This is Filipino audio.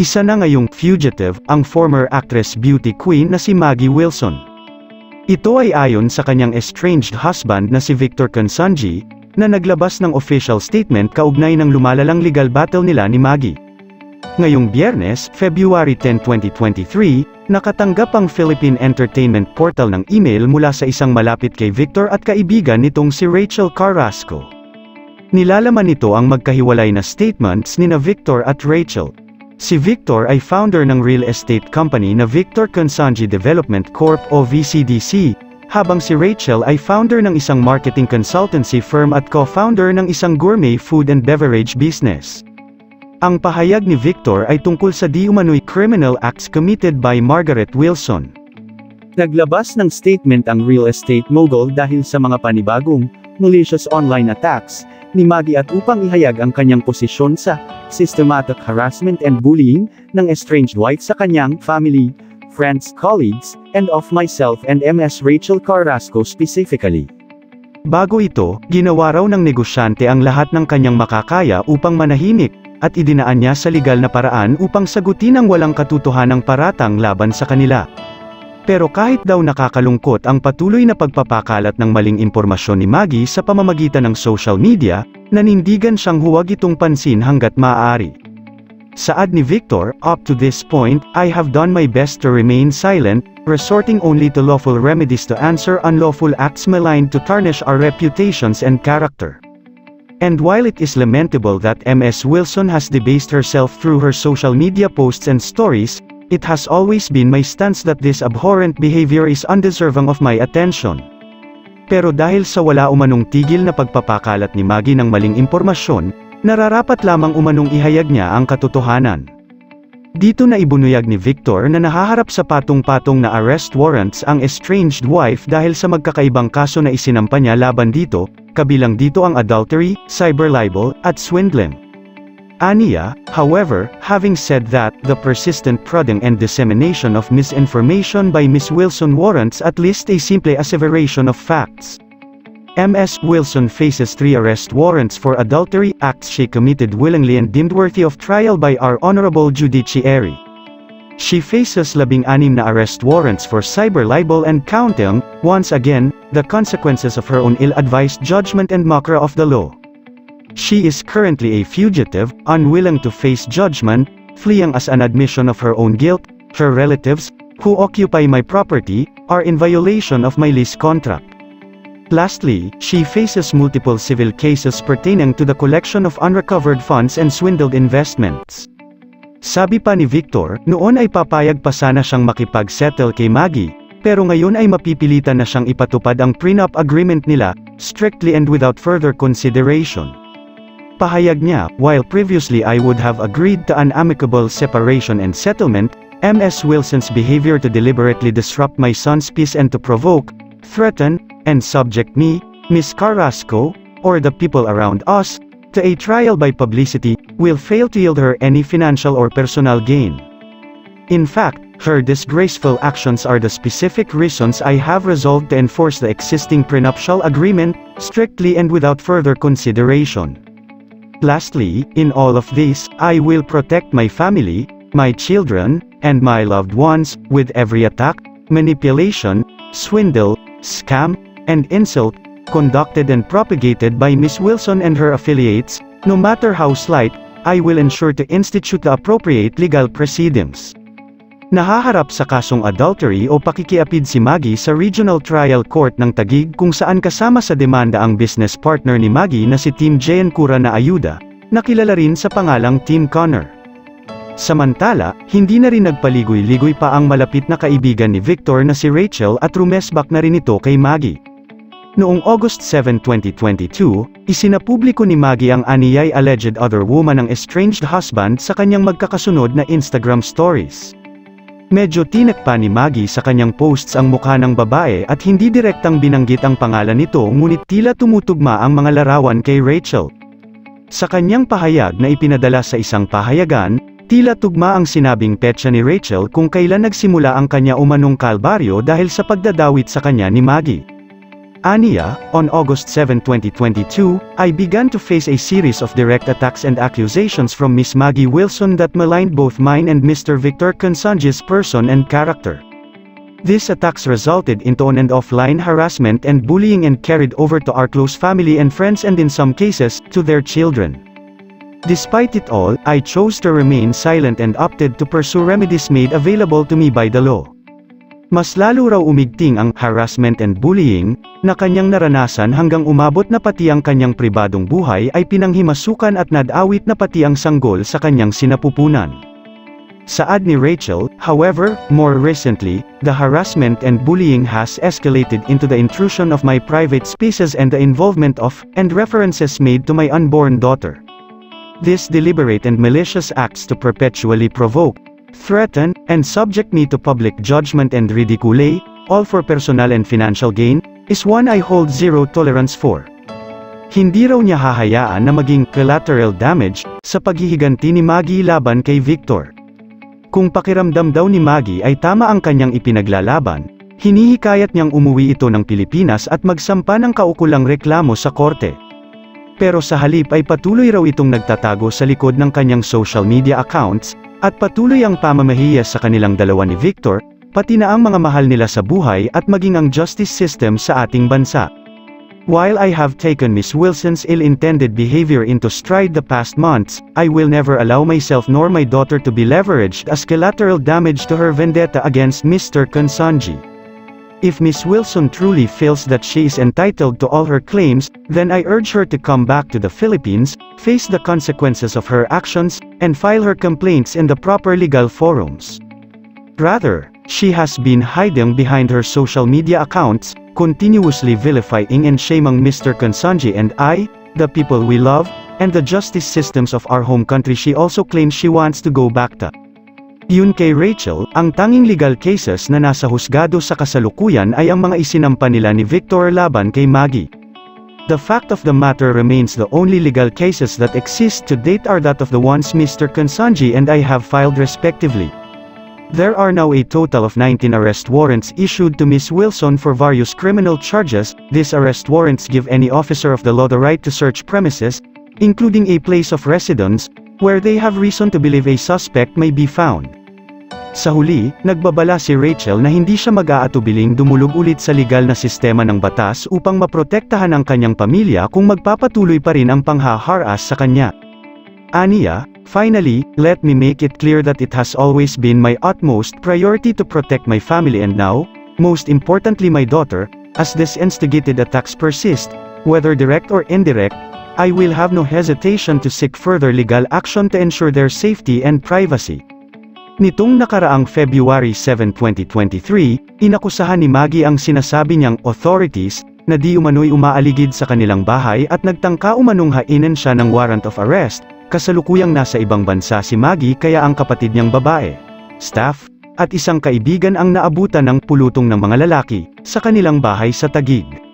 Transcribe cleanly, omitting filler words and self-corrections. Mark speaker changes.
Speaker 1: Isa na ngayong fugitive ang former actress beauty queen na si Maggie Wilson. Ito ay ayon sa kanyang estranged husband na si Victor Consunji, na naglabas ng official statement kaugnay ng lumalalang legal battle nila ni Maggie. Ngayong Biyernes, February 10, 2023, nakatanggap ang Philippine Entertainment Portal ng email mula sa isang malapit kay Victor at kaibigan nitong si Rachel Carrasco. Nilalaman nito ang magkahiwalay na statements nina Victor at Rachel. Si Victor ay founder ng real estate company na Victor Consunji Development Corp o VCDC, habang si Rachel ay founder ng isang marketing consultancy firm at co-founder ng isang gourmet food and beverage business. Ang pahayag ni Victor ay tungkol sa di umano'y criminal acts committed by Margaret Wilson. Naglabas ng statement ang real estate mogul dahil sa mga panibagong, malicious online attacks ni Maggie at upang ihayag ang kanyang posisyon sa systematic harassment and bullying ng estranged wife sa kanyang family, friends, colleagues, and of myself and Ms. Rachel Carrasco specifically. Bago ito, ginawa raw ng negosyante ang lahat ng kanyang makakaya upang manahimik, at idinaan niya sa legal na paraan upang sagutin ang walang katotohanang paratang laban sa kanila. Pero kahit daw nakakalungkot ang patuloy na pagpapakalat ng maling impormasyon ni Maggie sa pamamagitan ng social media, nanindigan siyang huwag itong pansin hanggat maaari. Saad ni Victor, "Up to this point, I have done my best to remain silent, resorting only to lawful remedies to answer unlawful acts malign to tarnish our reputations and character. And while it is lamentable that Ms. Wilson has debased herself through her social media posts and stories, it has always been my stance that this abhorrent behavior is undeserving of my attention." Pero dahil sa wala umanong tigil na pagpapakalat ni Maggie ng maling impormasyon, nararapat lamang umanong ihayag niya ang katotohanan. Dito na ibunuyag ni Victor na nahaharap sa patong-patong na arrest warrants ang estranged wife dahil sa magkakaibang kaso na isinampa niya laban dito, kabilang dito ang adultery, cyber libel, at swindling. Aniya, however, having said that, the persistent prodding and dissemination of misinformation by Ms. Wilson warrants at least a simple asseveration of facts. Ms. Wilson faces 3 arrest warrants for adultery, acts she committed willingly and deemed worthy of trial by our honorable judiciary. She faces 16 na arrest warrants for cyber libel and counting, once again, the consequences of her own ill-advised judgment and mockery of the law. She is currently a fugitive, unwilling to face judgment, fleeing as an admission of her own guilt. Her relatives, who occupy my property, are in violation of my lease contract. Lastly, she faces multiple civil cases pertaining to the collection of unrecovered funds and swindled investments. Sabi pa ni Victor, noon ay papayag pa sana siyang makipag-settle kay Maggie, pero ngayon ay mapipilitan na siyang ipatupad ang prenup agreement nila, strictly and without further consideration. Pahayag niya, while previously I would have agreed to an amicable separation and settlement, Ms. Wilson's behavior to deliberately disrupt my son's peace and to provoke, threaten, and subject me, Ms. Carrasco, or the people around us, to a trial by publicity, will fail to yield her any financial or personal gain. In fact, her disgraceful actions are the specific reasons I have resolved to enforce the existing prenuptial agreement, strictly and without further consideration. Lastly, in all of this, I will protect my family, my children, and my loved ones, with every attack, manipulation, swindle, scam, and insult, conducted and propagated by Ms. Wilson and her affiliates, no matter how slight, I will ensure to institute the appropriate legal proceedings. Nahaharap sa kasong adultery o pakikiapid si Maggie sa Regional Trial Court ng Taguig kung saan kasama sa demanda ang business partner ni Maggie na si Team Jean Cura na Ayuda, na kilala rin sa pangalang Team Connor. Samantala, hindi na rin nagpaligoy-ligoy pa ang malapit na kaibigan ni Victor na si Rachel at rumesbak na rin ito kay Maggie. Noong August 7, 2022, isinapubliko ni Maggie ang aniyay alleged other woman ng estranged husband sa kanyang magkakasunod na Instagram stories. Medyo tinakpa ni Maggie sa kanyang posts ang mukha ng babae at hindi direktang binanggit ang pangalan nito ngunit tila tumutugma ang mga larawan kay Rachel. Sa kanyang pahayag na ipinadala sa isang pahayagan, tila tugma ang sinabing petsa ni Rachel kung kailan nagsimula ang kanya umanong kalbaryo dahil sa pagdadawit sa kanya ni Maggie. Aniya, on August 7, 2022, I began to face a series of direct attacks and accusations from Miss Maggie Wilson that maligned both mine and Mr. Victor Consunji's person and character. These attacks resulted into on and offline harassment and bullying and carried over to our close family and friends and in some cases, to their children. Despite it all, I chose to remain silent and opted to pursue remedies made available to me by the law. Mas lalo raw umigting ang harassment and bullying na kanyang naranasan hanggang umabot na pati ang kanyang pribadong buhay ay pinanghimasukan at nadawit na pati ang sanggol sa kanyang sinapupunan. Saad ni Rachel, however, more recently, the harassment and bullying has escalated into the intrusion of my private spaces and the involvement of, and references made to my unborn daughter. These deliberate and malicious acts to perpetually provoke, threaten, and subject me to public judgment and ridicule, all for personal and financial gain, is one I hold zero tolerance for. Hindi raw niya hahayaan na maging collateral damage sa paghihiganti ni Maggie laban kay Victor. Kung pakiramdam daw ni Maggie ay tama ang kanyang ipinaglalaban, hinihikayat niyang umuwi ito ng Pilipinas at magsampa ng kaukulang reklamo sa korte. Pero sa halip ay patuloy raw itong nagtatago sa likod ng kanyang social media accounts, at patuloy ang pamamahiya sa kanilang dalawa ni Victor, pati na ang mga mahal nila sa buhay at maging ang justice system sa ating bansa. While I have taken Miss Wilson's ill-intended behavior into stride the past months, I will never allow myself nor my daughter to be leveraged as collateral damage to her vendetta against Mr. Consunji. If Miss Wilson truly feels that she is entitled to all her claims, then I urge her to come back to the Philippines, face the consequences of her actions, and file her complaints in the proper legal forums. Rather, she has been hiding behind her social media accounts, continuously vilifying and shaming Mr. Consunji and I, the people we love, and the justice systems of our home country. She also claims she wants to go back to. Yun kay Rachel, ang tanging legal cases na nasa husgado sa kasalukuyan ay ang mga isinampa nila ni Victor laban kay Maggie. The fact of the matter remains the only legal cases that exist to date are that of the ones Mr. Consunji and I have filed respectively. There are now a total of 19 arrest warrants issued to Ms. Wilson for various criminal charges. These arrest warrants give any officer of the law the right to search premises, including a place of residence, where they have reason to believe a suspect may be found. Sa huli, nagbabala si Rachel na hindi siya mag-aatubiling dumulog ulit sa legal na sistema ng batas upang maprotektahan ang kanyang pamilya kung magpapatuloy pa rin ang panghaharas sa kanya. Aniya, finally, let me make it clear that it has always been my utmost priority to protect my family and now, most importantly my daughter, as these instigated attacks persist, whether direct or indirect, I will have no hesitation to seek further legal action to ensure their safety and privacy. Nitong nakaraang February 7, 2023, inakusahan ni Maggie ang sinasabi niyang authorities na di umano'y umaaligid sa kanilang bahay at nagtangka umanong hainin siya ng warrant of arrest, kasalukuyang nasa ibang bansa si Maggie kaya ang kapatid niyang babae, staff, at isang kaibigan ang naabutan ng pulutong ng mga lalaki sa kanilang bahay sa Taguig.